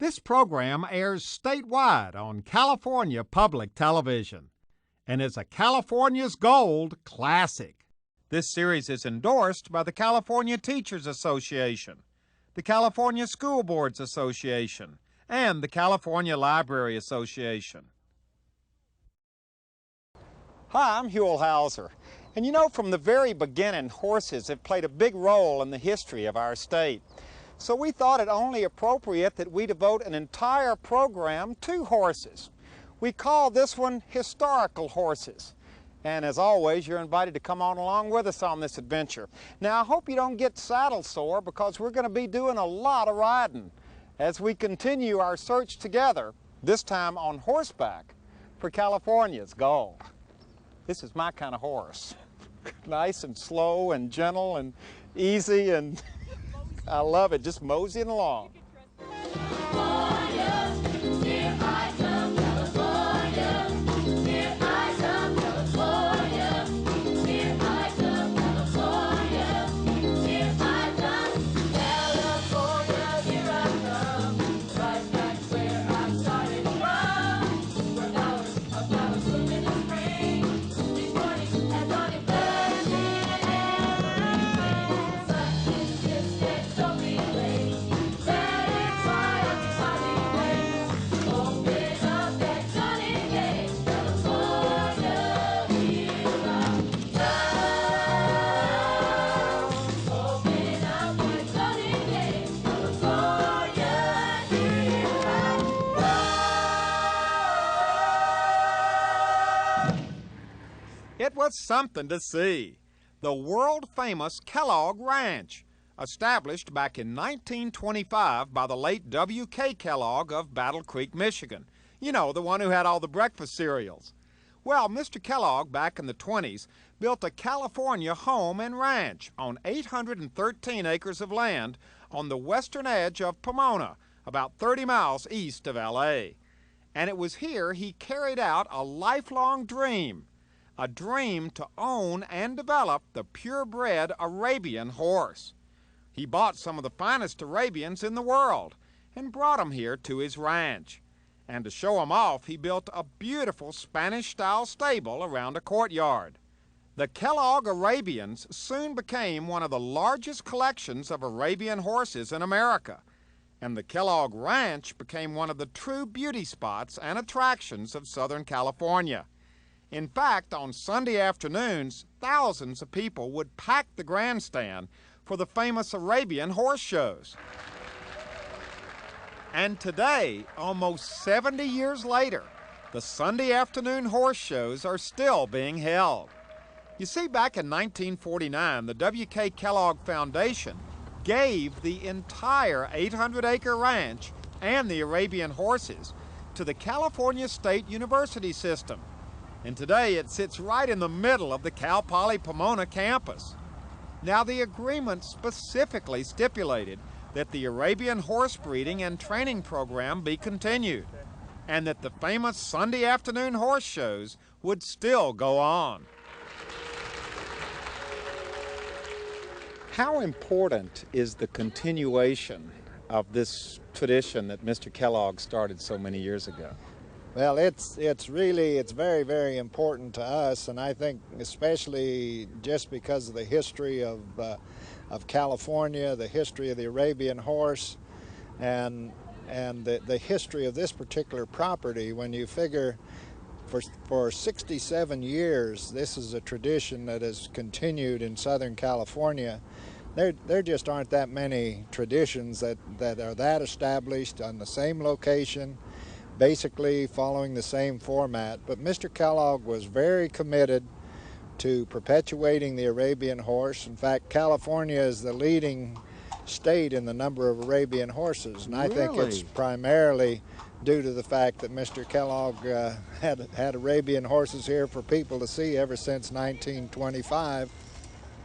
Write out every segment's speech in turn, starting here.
This program airs statewide on California Public Television and is a California's Gold classic. This series is endorsed by the California Teachers Association, the California School Boards Association, and the California Library Association. Hi, I'm Huell. And you know, from the very beginning, horses have played a big role in the history of our state. So we thought it only appropriate that we devote an entire program to horses. We call this one Historical Horses. And as always, you're invited to come on along with us on this adventure. Now, I hope you don't get saddle sore because we're going to be doing a lot of riding as we continue our search together, this time on horseback, for California's gold. This is my kind of horse. Nice and slow and gentle and easy, and I love it, just moseying along. It was something to see. The world-famous Kellogg Ranch, established back in 1925 by the late W.K. Kellogg of Battle Creek, Michigan. You know, the one who had all the breakfast cereals. Well, Mr. Kellogg, back in the 20s, built a California home and ranch on 813 acres of land on the western edge of Pomona, about 30 miles east of L.A. And it was here he carried out a lifelong dream. A dream to own and develop the pure-bred Arabian horse. He bought some of the finest Arabians in the world and brought them here to his ranch. And to show them off, he built a beautiful Spanish-style stable around a courtyard. The Kellogg Arabians soon became one of the largest collections of Arabian horses in America, and the Kellogg Ranch became one of the true beauty spots and attractions of Southern California. In fact, on Sunday afternoons, thousands of people would pack the grandstand for the famous Arabian horse shows. And today, almost 70 years later, the Sunday afternoon horse shows are still being held. You see, back in 1949, the W.K. Kellogg Foundation gave the entire 800-acre ranch and the Arabian horses to the California State University system. And today it sits right in the middle of the Cal Poly Pomona campus. Now, the agreement specifically stipulated that the Arabian horse breeding and training program be continued, and that the famous Sunday afternoon horse shows would still go on. How important is the continuation of this tradition that Mr. Kellogg started so many years ago? Well, it's very, very important to us, and I think especially just because of the history of California, the history of the Arabian horse, and the history of this particular property. When you figure for 67 years, this is a tradition that has continued in Southern California. There just aren't that many traditions that are that established on the same location, basically following the same format. But Mr. Kellogg was very committed to perpetuating the Arabian horse. In fact, California is the leading state in the number of Arabian horses, and I think it's primarily due to the fact that Mr. Kellogg had Arabian horses here for people to see ever since 1925.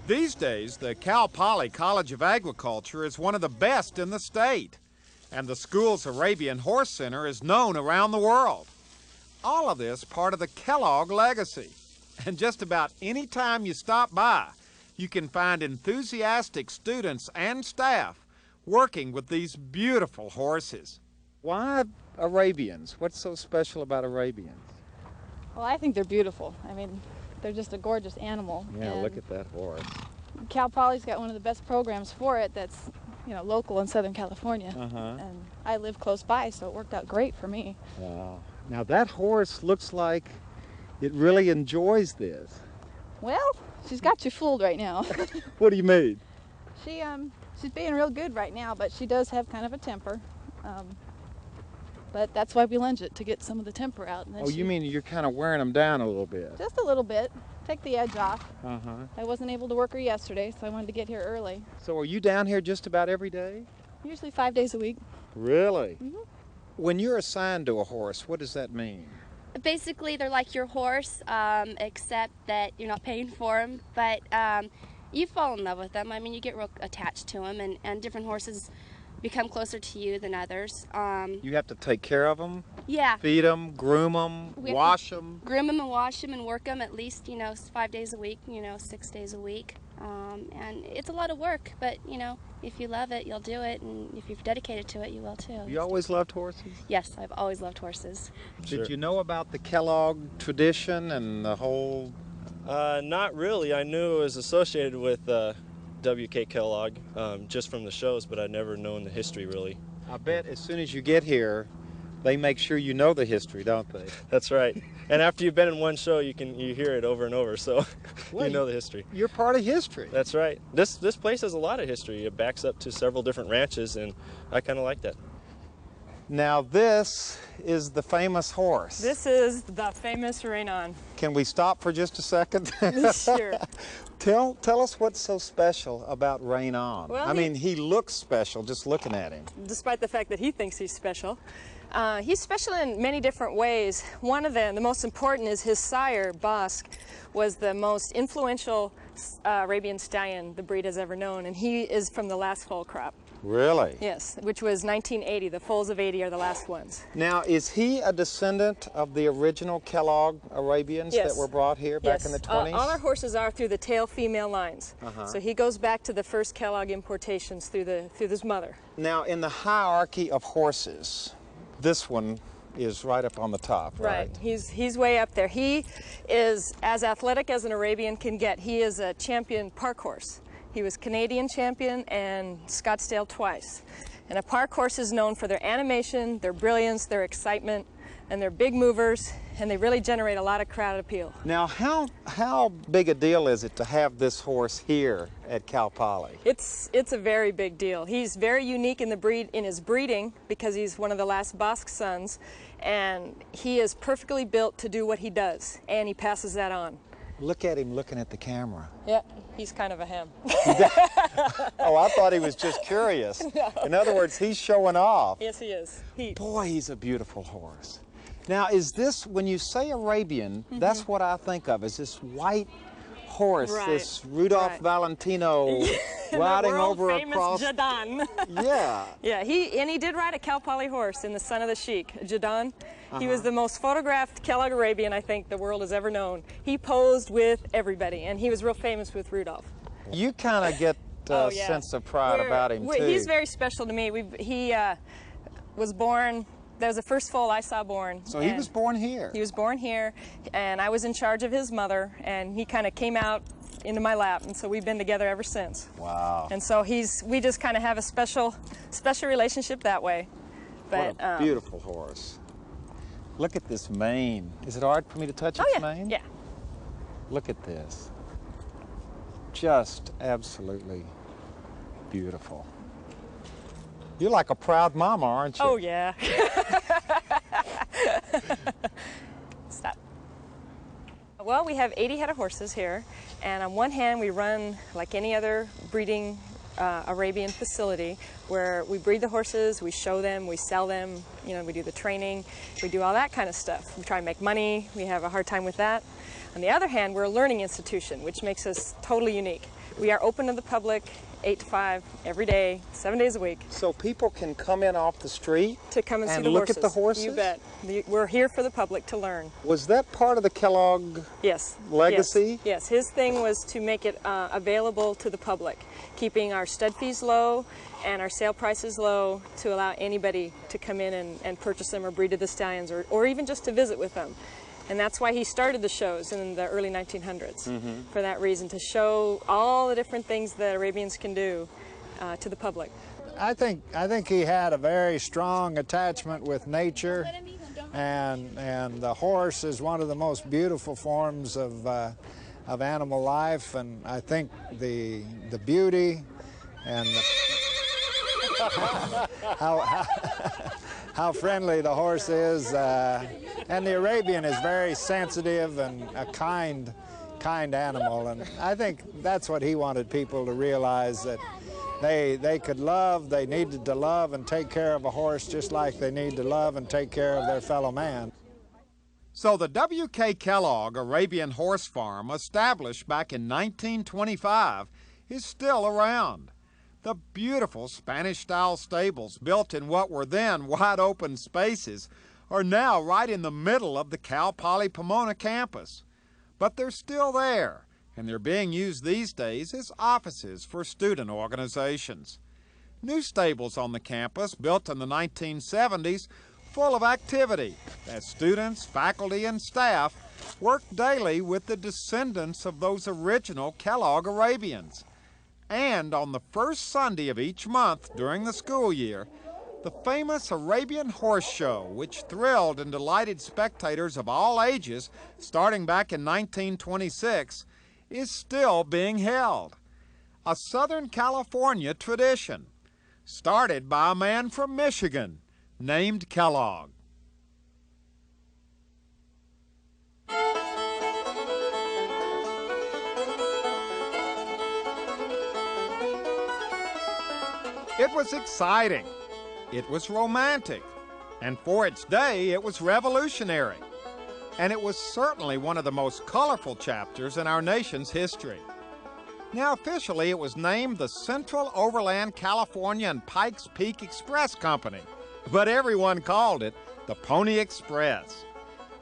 These days, the Cal Poly College of Agriculture is one of the best in the state, and the school's Arabian Horse Center is known around the world. All of this part of the Kellogg legacy. And just about any time you stop by, you can find enthusiastic students and staff working with these beautiful horses. Why Arabians? What's so special about Arabians? Well, I think they're beautiful. I mean, they're just a gorgeous animal. Yeah, and look at that horse. Cal Poly's got one of the best programs for it that's, local in Southern California. Uh-huh. And I live close by, so it worked out great for me. Wow. Now that horse looks like it really enjoys this. Well, she's got you fooled right now. What do you mean? She's being real good right now, but she does have kind of a temper. But that's why we lunge it, to get some of the temper out. And then You mean you're kind of wearing them down a little bit? Just a little bit. Take the edge off. Uh-huh. I wasn't able to work her yesterday, so I wanted to get here early. So are you down here just about every day? Usually 5 days a week. Really? Mm-hmm. When you're assigned to a horse, what does that mean? Basically, they're like your horse, except that you're not paying for them, but you fall in love with them. I mean, you get real attached to them, and different horses become closer to you than others. You have to take care of them? Yeah. Feed them, groom them, wash them? Groom them and wash them and work them at least, 5 days a week, 6 days a week. And it's a lot of work, but, if you love it, you'll do it, and if you're dedicated to it, you will too. You always loved horses? Yes, I've always loved horses. Did you know about the Kellogg tradition and the whole... Not really. I knew it was associated with W.K. Kellogg just from the shows, but I'd never known the history really. I bet as soon as you get here, they make sure you know the history, don't they? That's right. And after you've been in one show, you hear it over and over, so you know the history. You're part of history. That's right. This place has a lot of history. It backs up to several different ranches, and I kind of like that. Now this is the famous horse. This is the famous Renan. Can we stop for just a second? Sure. Tell us what's so special about Renan. Well, I mean, he looks special just looking at him. Despite the fact that he thinks he's special. He's special in many different ways. One of them, the most important, is his sire, Bosque, was the most influential Arabian stallion the breed has ever known, and he is from the last foal crop. Really? Yes, which was 1980. The foals of 80 are the last ones. Now, is he a descendant of the original Kellogg Arabians Yes. that were brought here back in the 20s? All our horses are through the tail female lines. So he goes back to the first Kellogg importations through his mother. Now, in the hierarchy of horses, this one is right up on the top, right? He's way up there. He is as athletic as an Arabian can get. He is a champion park horse. He was Canadian champion and Scottsdale twice. And a park horse is known for their animation, their brilliance, their excitement, and they're big movers, and they really generate a lot of crowd appeal. Now, how big a deal is it to have this horse here at Cal Poly? It's a very big deal. He's very unique in his breeding because he's one of the last Bosque sons, and he is perfectly built to do what he does, and he passes that on. Look at him looking at the camera. Yeah, he's kind of a ham. Oh, I thought he was just curious. No. In other words, he's showing off. Yes, he is. Boy, he's a beautiful horse. Now, is this, when you say Arabian, that's what I think of, is this white horse, Right. this Rudolph Valentino riding over across. Jadon. Yeah. Yeah, he did ride a Cal Poly horse in The Son of the Sheik, Jadon. He was the most photographed Kellogg Arabian I think the world has ever known. He posed with everybody, and he was real famous with Rudolph. You kind of get a sense of pride about him, too. He's very special to me. He was born, that was the first foal I saw born. So he was born here? He was born here, and I was in charge of his mother, and he kind of came out into my lap, and so we've been together ever since. Wow. And so we just kind of have a special relationship that way. But, what a beautiful horse. Look at this mane. Is it hard for me to touch its mane? Yeah. Look at this. Just absolutely beautiful. You're like a proud mama, aren't you? Oh, yeah. Stop. Well, we have 80 head of horses here, and on one hand we run like any other breeding Arabian facility where we breed the horses, we show them, we sell them, we do the training, we do all that kind of stuff. We try and make money, we have a hard time with that. On the other hand, we're a learning institution, which makes us totally unique. We are open to the public, 8 to 5 every day, 7 days a week. So people can come in off the street To come and see the look horses. at the horses? You bet. We're here for the public to learn. Was that part of the Kellogg Yes. legacy? Yes. His thing was to make it available to the public, keeping our stud fees low and our sale prices low to allow anybody to come in and purchase them or breed to the stallions or even just to visit with them. And that's why he started the shows in the early 1900s, for that reason, to show all the different things that Arabians can do to the public. I think he had a very strong attachment with nature, and the horse is one of the most beautiful forms of animal life, and I think the beauty and how friendly the horse is, and the Arabian is very sensitive and a kind animal, and I think that's what he wanted people to realize, that they could love, they needed to love and take care of a horse just like they need to love and take care of their fellow man. So the W.K. Kellogg Arabian Horse Farm, established back in 1925, is still around. The beautiful Spanish-style stables, built in what were then wide-open spaces, are now right in the middle of the Cal Poly Pomona campus. But they're still there, and they're being used these days as offices for student organizations. New stables on the campus, built in the 1970s, full of activity, as students, faculty, and staff work daily with the descendants of those original Kellogg Arabians. And on the first Sunday of each month during the school year, the famous Arabian Horse Show, which thrilled and delighted spectators of all ages starting back in 1926, is still being held. A Southern California tradition, started by a man from Michigan named Kellogg. It was exciting, it was romantic, and for its day it was revolutionary. And it was certainly one of the most colorful chapters in our nation's history. Now officially it was named the Central Overland California and Pikes Peak Express Company, but everyone called it the Pony Express,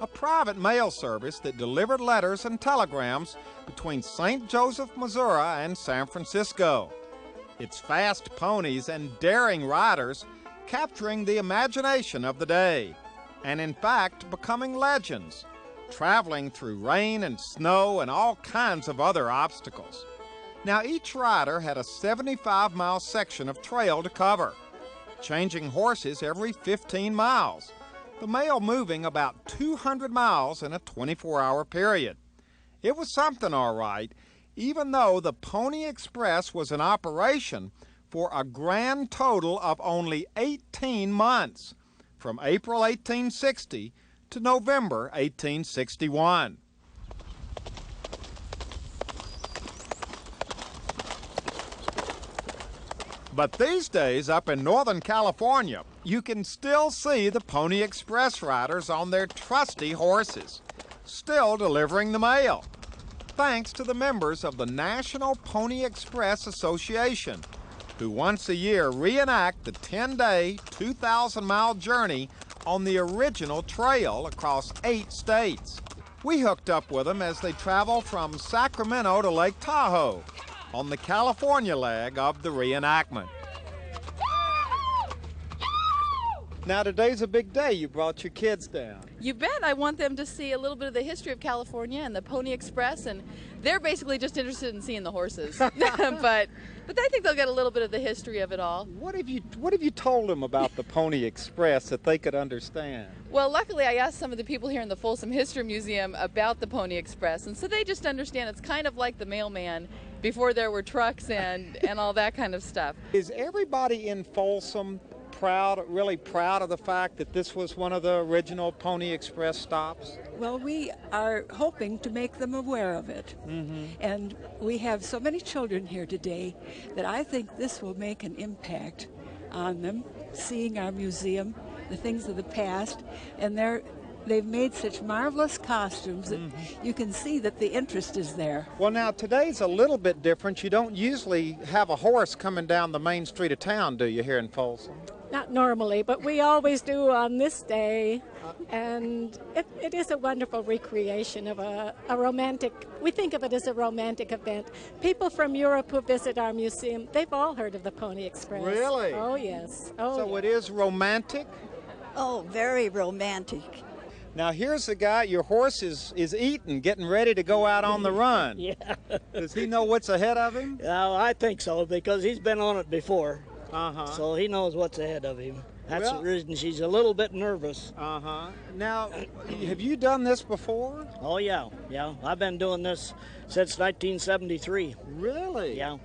a private mail service that delivered letters and telegrams between St. Joseph, Missouri and San Francisco. Its fast ponies and daring riders capturing the imagination of the day, and in fact becoming legends, traveling through rain and snow and all kinds of other obstacles. Now each rider had a 75-mile section of trail to cover, changing horses every 15 miles, the mail moving about 200 miles in a 24-hour period. It was something all right, even though the Pony Express was in operation for a grand total of only 18 months, from April 1860 to November 1861. But these days, up in Northern California, you can still see the Pony Express riders on their trusty horses, still delivering the mail, thanks to the members of the National Pony Express Association, who once a year reenact the 10-day, 2,000-mile journey on the original trail across 8 states. We hooked up with them as they travel from Sacramento to Lake Tahoe on the California leg of the reenactment. Now today's a big day. You brought your kids down. You bet. I want them to see a little bit of the history of California and the Pony Express, and they're basically just interested in seeing the horses. But I think they'll get a little bit of the history of it all. What have you told them about the Pony Express that they could understand? Well, luckily I asked some of the people here in the Folsom History Museum about the Pony Express, and so they just understand it's kind of like the mailman before there were trucks and all that kind of stuff. Is everybody in Folsom really proud of the fact that this was one of the original Pony Express stops? Well, we are hoping to make them aware of it. And we have so many children here today that I think this will make an impact on them, seeing our museum, the things of the past, and they're they've made such marvelous costumes that you can see that the interest is there. Well, now today's a little bit different. You don't usually have a horse coming down the main street of town, do you, here in Folsom? Not normally, but we always do on this day. And it is a wonderful recreation of a romantic, we think of it as a romantic event. People from Europe who visit our museum, they've all heard of the Pony Express. Really? Oh, yes. Oh, So yes. it is romantic? Oh, very romantic. Now here's the guy, your horse is eating, getting ready to go out on the run. Yeah. Does he know what's ahead of him? Well, I think so, because he's been on it before. Uh-huh. So he knows what's ahead of him. That's Well- the reason she's a little bit nervous. Uh-huh. Now, have you done this before? Oh, yeah. I've been doing this since 1973. Really? Yeah.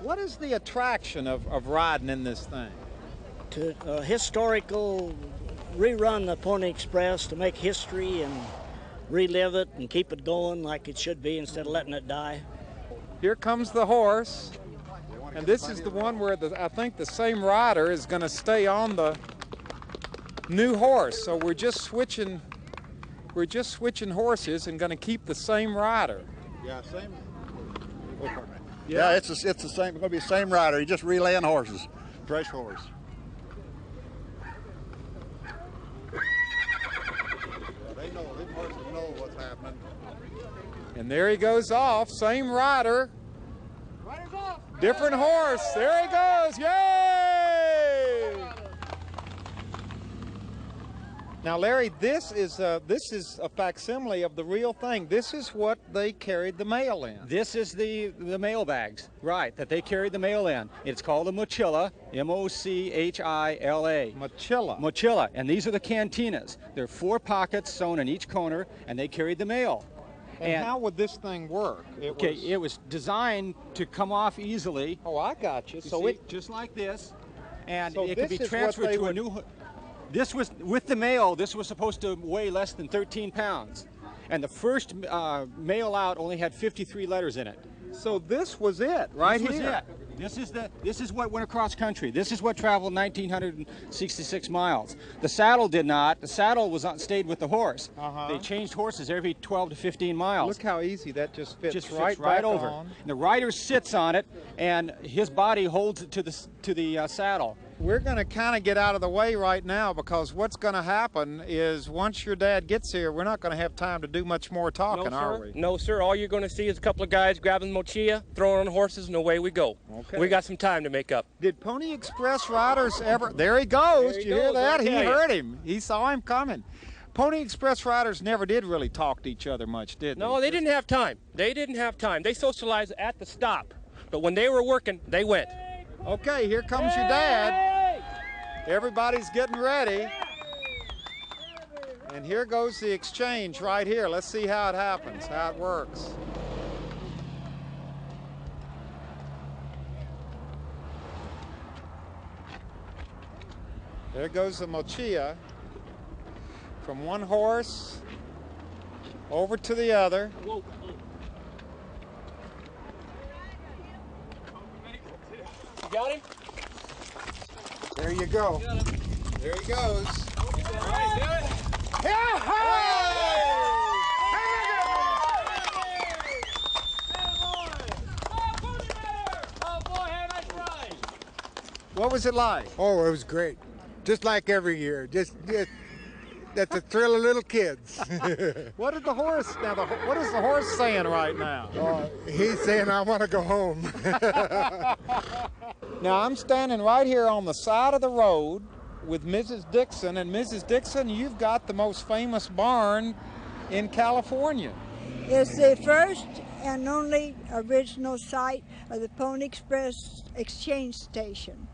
What is the attraction of riding in this thing? To historical rerun the Pony Express to make history and relive it and keep it going like it should be instead of letting it die. Here comes the horse, and this is the one where I think the same rider is going to stay on the new horse. So we're just switching horses and going to keep the same rider. Yeah, same. Yeah, it's the same. It's going to be the same rider. He's just relaying horses, fresh horse. They know. These horses know what's happening. And there he goes off, same rider. Different horse. There he goes. Yay! Now, Larry, this is a facsimile of the real thing. This is what they carried the mail in. This is the mail bags, right, that they carried the mail in. It's called a mochila, M-O-C-H-I-L-A. Mochila. Mochila, and these are the cantinas. There are 4 pockets sewn in each corner, and they carried the mail. And how would this thing work? It was designed to come off easily. Oh, I got you. So it just like this, and So it could be this is what transferred they to a would- new. This was with the mail. This was supposed to weigh less than 13 pounds, and the first mail out only had 53 letters in it. So this was it, right This was here. it. This is what went across country. This is what traveled 1,966 miles. The saddle did not. The saddle stayed with the horse. They changed horses every 12 to 15 miles. Look how easy that just fits. Just right fits right back over. on. And the rider sits on it, and his body holds it to the saddle. We're going to kind of get out of the way right now, because what's going to happen is once your dad gets here, we're not going to have time to do much more talking, are we? No, sir. All you're going to see is a couple of guys grabbing mochila, throwing on horses, and away we go. Okay. We got some time to make up. Did Pony Express riders ever... There he goes. There he Did you hear goes, that? I He tell you. heard him. He saw him coming. Pony Express riders never did really talk to each other much, did they? No, they didn't have time. They didn't have time. They socialized at the stop. But when they were working, they went. Okay, here comes your dad. Everybody's getting ready. And here goes the exchange right here. Let's see how it happens, how it works. There goes the mochila from one horse over to the other. You got him? There you go. There he goes. All right, What was it like? Oh, it was great. Just like every year. Just that's the thrill of little kids. What did the horse, what is the horse saying right now? He's saying, I want to go home. Now, I'm standing right here on the side of the road with Mrs. Dixon, and Mrs. Dixon, you've got the most famous barn in California. It's the first and only original site of the Pony Express exchange station.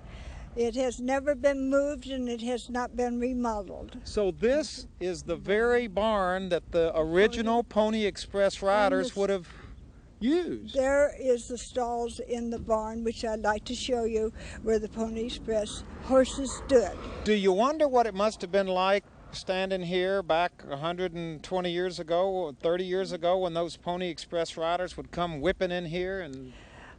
It has never been moved, and it has not been remodeled. So this is the very barn that the original Pony Express riders would have used. There is the stalls in the barn, which I'd like to show you, where the Pony Express horses stood. Do you wonder what it must have been like standing here back 120 years ago, 30 years ago, when those Pony Express riders would come whipping in here? And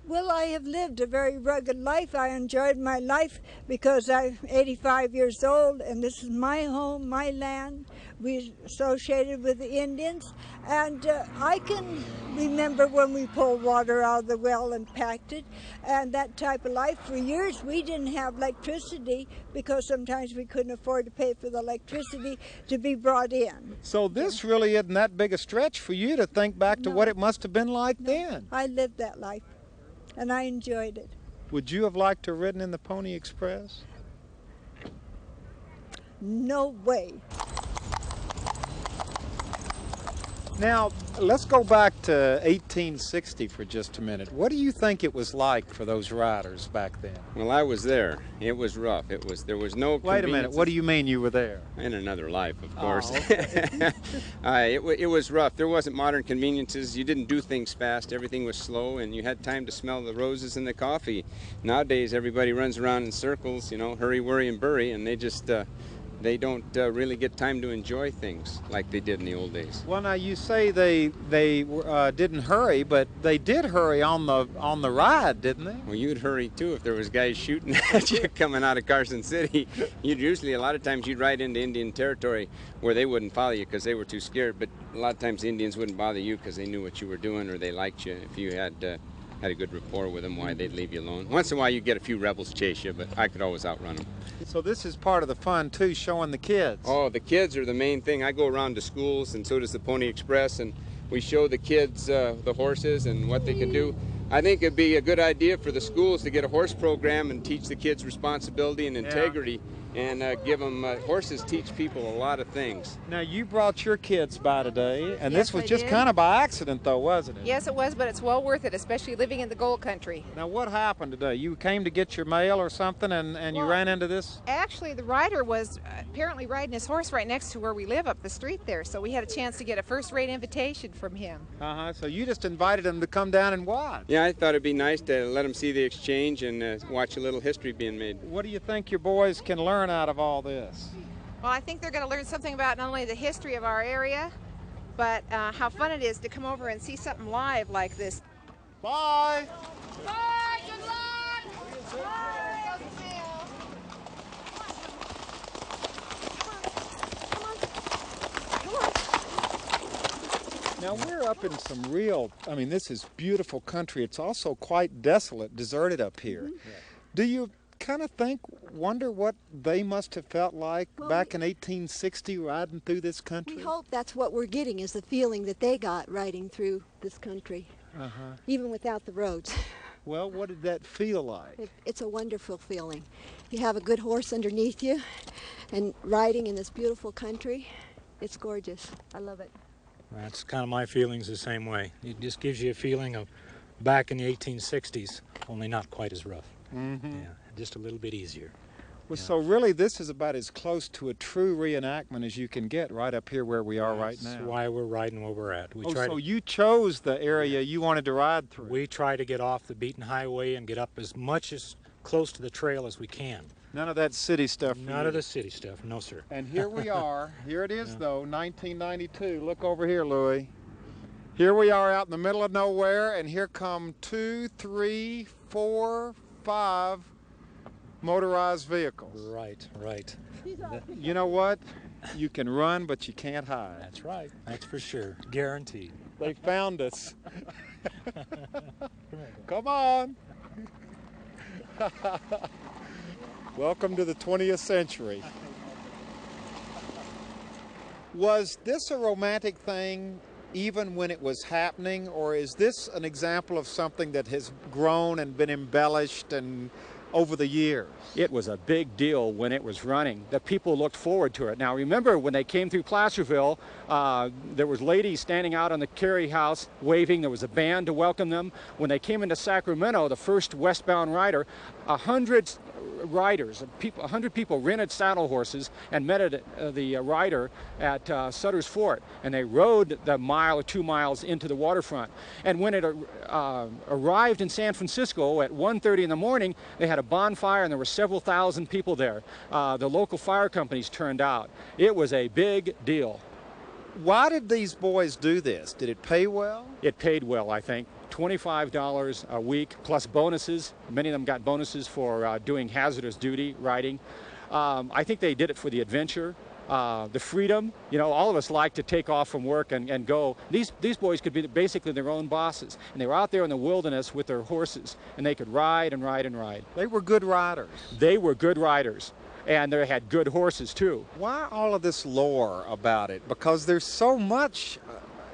Well, I have lived a very rugged life. I enjoyed my life because I'm 85 years old and this is my home, my land. We associated with the Indians, and I can remember when we pulled water out of the well and packed it, and that type of life. For years we didn't have electricity because sometimes we couldn't afford to pay for the electricity to be brought in. So this really isn't that big a stretch for you to think back to what it must have been like then. I lived that life, and I enjoyed it. Would you have liked to have ridden in the Pony Express? No way. Now, let's go back to 1860 for just a minute. What do you think it was like for those riders back then? Well, I was there. It was rough. There was no Wait a minute. What do you mean you were there? In another life, of course. Oh, okay. It was rough. There wasn't modern conveniences. You didn't do things fast. Everything was slow, and you had time to smell the roses and the coffee. Nowadays, everybody runs around in circles, you know, hurry, worry, and bury, and they just... they don't really get time to enjoy things like they did in the old days. Well, now you say they didn't hurry, but they did hurry on the ride, didn't they? Well, you'd hurry too if there was guys shooting at you coming out of Carson City. You'd usually, a lot of times, you'd ride into Indian territory where they wouldn't follow you because they were too scared. But a lot of times the Indians wouldn't bother you because they knew what you were doing or they liked you. If you had a good rapport with them, why they'd leave you alone. Once in a while you get a few rebels chase you, but I could always outrun them. So this is part of the fun too, showing the kids. Oh, the kids are the main thing. I go around to schools, and so does the Pony Express, and we show the kids the horses and what they can do. I think it'd be a good idea for the schools to get a horse program and teach the kids responsibility and integrity. And give them, horses teach people a lot of things. Now you brought your kids by today, and Yes, this was I just did. kind of by accident though, wasn't it? Yes, it was, but it's well worth it, especially living in the gold country. Now what happened today? You came to get your mail or something and you Well, ran into this? Actually, the rider was apparently riding his horse right next to where we live up the street there, so we had a chance to get a first-rate invitation from him. So you just invited him to come down and watch. Yeah, I thought it'd be nice to let them see the exchange and watch a little history being made. What do you think your boys can learn out of all this? Well, I think they're going to learn something about not only the history of our area, but how fun it is to come over and see something live like this. Bye! Bye! Good luck! Bye! Now we're up in some real, I mean, this is beautiful country. It's also quite desolate, deserted up here. Do you kind of wonder what they must have felt like back in 1860 riding through this country? We hope that's what we're getting, is the feeling that they got riding through this country, even without the roads. Well, what did that feel like? It's a wonderful feeling. You have a good horse underneath you and riding in this beautiful country. It's gorgeous. I love it. That's kind of my feelings the same way. It just gives you a feeling of back in the 1860s, only not quite as rough. Yeah, just a little bit easier. Well, so really this is about as close to a true reenactment as you can get right up here where we are right now. That's why we're riding where we're at. So you chose the area you wanted to ride through. We try to get off the beaten highway and get up as much as close to the trail as we can. None of that city stuff. None of the city stuff, no sir. And here we are. Here it is though, 1992. Look over here, Louis. Here we are out in the middle of nowhere, and here come 2, 3, 4, 5 motorized vehicles. Right, right. You know what? You can run, but you can't hide. That's right. That's for sure. Guaranteed. They found us. Come on. Welcome to the 20th century. Was this a romantic thing even when it was happening, or is this an example of something that has grown and been embellished and over the years? It was a big deal when it was running. The people looked forward to it. Now remember, when they came through Placerville, there was ladies standing out on the carry house waving. There was a band to welcome them. When they came into Sacramento, the first westbound rider, 100 riders, 100 people rented saddle horses and met at the rider at Sutter's Fort, and they rode the mile or 2 miles into the waterfront. And when it arrived in San Francisco at 1:30 in the morning, they had a bonfire and there were several thousand people there. The local fire companies turned out. It was a big deal. Why did these boys do this? Did it pay well? It paid well, I think. $25 a week plus bonuses. Many of them got bonuses for doing hazardous duty riding. I think they did it for the adventure, the freedom. You know, all of us like to take off from work and go. These boys could be basically their own bosses, and they were out there in the wilderness with their horses, and they could ride and ride and ride. They were good riders. They were good riders, and they had good horses too. Why all of this lore about it? Because there's so much.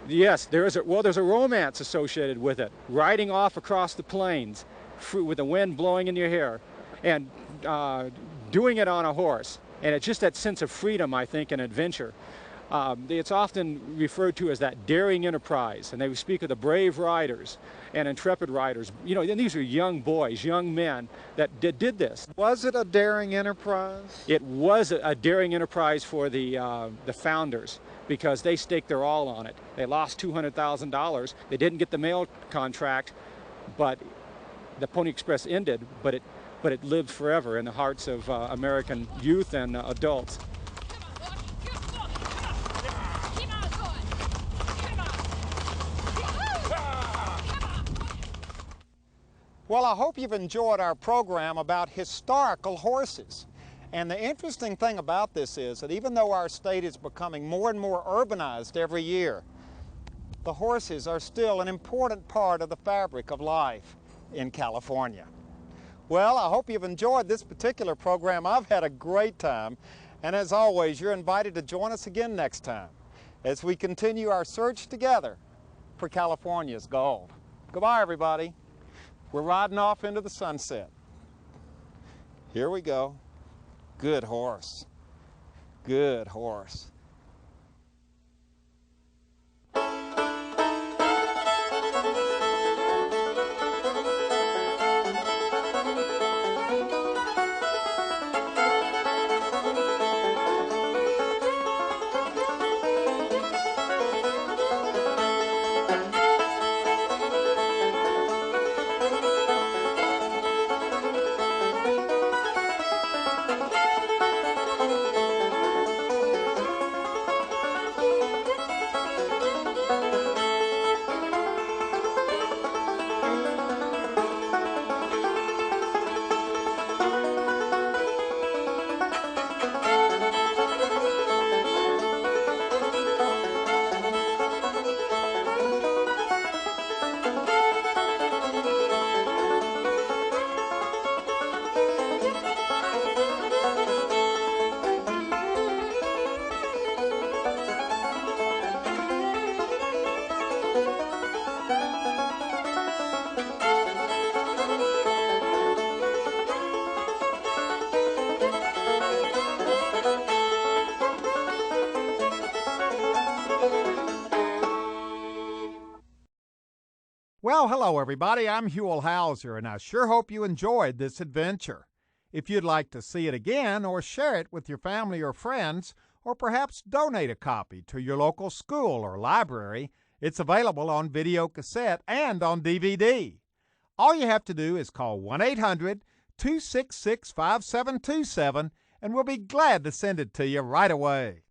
Yes, there's a romance associated with it. Riding off across the plains with the wind blowing in your hair, and doing it on a horse. And it's just that sense of freedom, I think, and adventure. It's often referred to as that daring enterprise, and they speak of the brave riders and intrepid riders. You know, and these are young boys, young men that did this. Was it a daring enterprise? It was a daring enterprise for the founders, because they staked their all on it. They lost $200,000. They didn't get the mail contract, but the Pony Express ended, but it lived forever in the hearts of American youth and adults. Well, I hope you've enjoyed our program about historical horses. And the interesting thing about this is that even though our state is becoming more and more urbanized every year, the horses are still an important part of the fabric of life in California. Well, I hope you've enjoyed this particular program. I've had a great time. And as always, you're invited to join us again next time as we continue our search together for California's gold. Goodbye, everybody. We're riding off into the sunset. Here we go. Good horse. Good horse. Well, hello everybody, I'm Huell Hauser, and I sure hope you enjoyed this adventure. If you'd like to see it again or share it with your family or friends, or perhaps donate a copy to your local school or library, it's available on video cassette and on DVD. All you have to do is call 1-800-266-5727 and we'll be glad to send it to you right away.